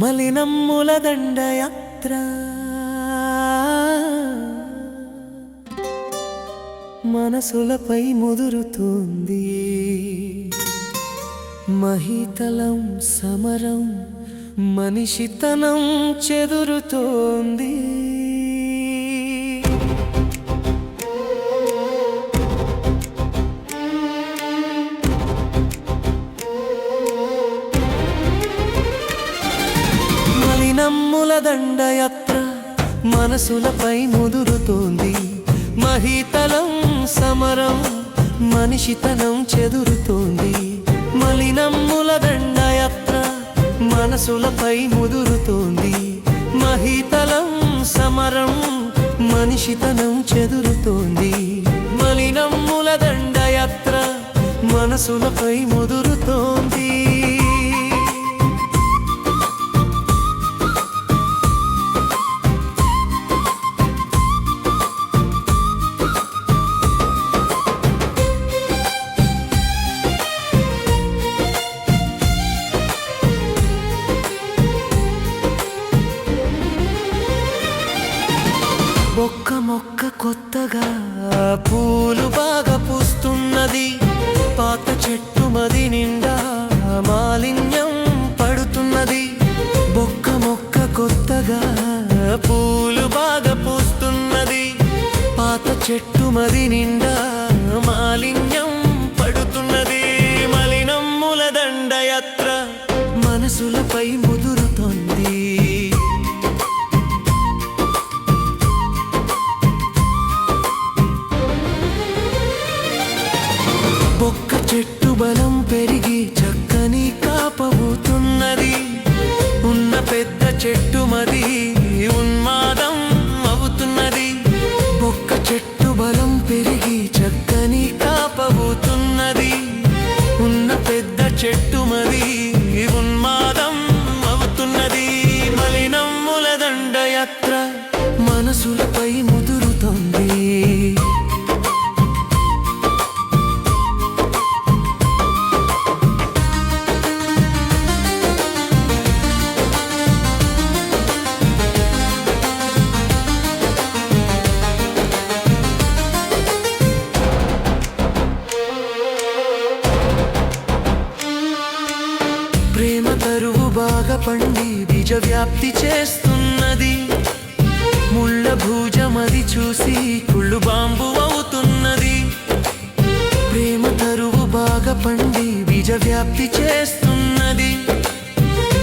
మలినమ్ముల దండయాత్ర మనసులపై ముదురుతోంది. మహితలం సమరం మనిషితనం చెదురుతోంది. మలినమ్ముల దండయాత్ర మనసులపై ముదురుతోంది. మహితలం సమరం మనిషితనం చెదురుతోంది. మలినమ్ముల దండయాత్ర మనసులపై ముదురుతోంది. మహితలం సమరం మనిషితనం చెదురుతోంది. మలినమ్ముల దండయాత్ర మనసులపై ముదురుతోంది. మొక్క మొక్క కొత్తగా పూలు బాగా పూస్తున్నది. పాత చెట్టు మది నిండా మాలిన్యం పడుతున్నది. మొక్క మొక్క కొత్తగా పూలు బాగా పూస్తున్నది. పాత చెట్టు మది నిండా మాలిన్యం పడుతున్నది. మలినమ్ముల దండయాత్ర మనసులపై ముదురుతోంది. ఒక్క చెట్టు బలం పెరిగి చక్కని కాపవుతున్నది. ఉన్న పెద్ద చెట్టు మది ఉన్మాదం అవుతున్నది. ఒక్క చెట్టు బలం పెరిగి చక్కని కాపవుతున్నది. ఉన్న పెద్ద చెట్టు మది ఉన్మాదం అవుతున్నది. మలినమ్ముల దండయాత్ర మనసులపై ముదురుతోంది. ప్రేమ తరువు బాగా పండి బీజ వ్యాప్తి చేస్తున్నది. ముళ్ళ భూజమది చూసి కుళ్ళు బాంబు అవుతున్నది. ప్రేమ తరువు బాగా పండి బీజ వ్యాప్తి చేస్తున్నది.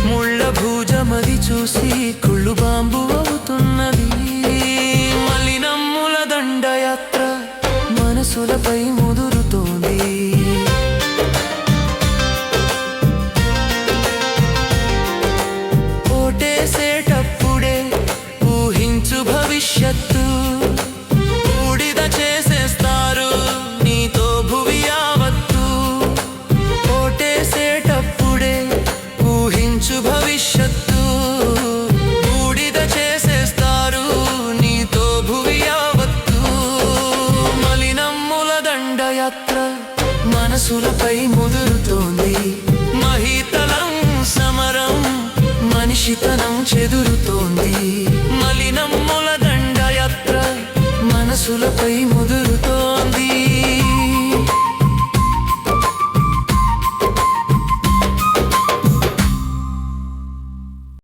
ముళ్ళ భూజమది చూసి కుళ్ళు బాంబు అవుతున్నది. మలినమ్ముల దండయాత్ర మనసులపై ముదురుతోంది. ఓటేసేటప్పుడే ఊహించు భవిష్యత్తు. బూడిద చేసేస్తారు నీతో భువి యావత్తు. ఓటేసేటప్పుడే ఊహించు భవిష్యత్తు. బూడిద చేసేస్తారు నీతో భువి యావత్తు. మలినమ్ముల దండయాత్ర మనసులపై ముదురుతోంది. మహితలం సమరం మనిషితనం చెదురుతోంది. మలినమ్ముల దండయాత్ర మనసులపై ముదురుతోంది.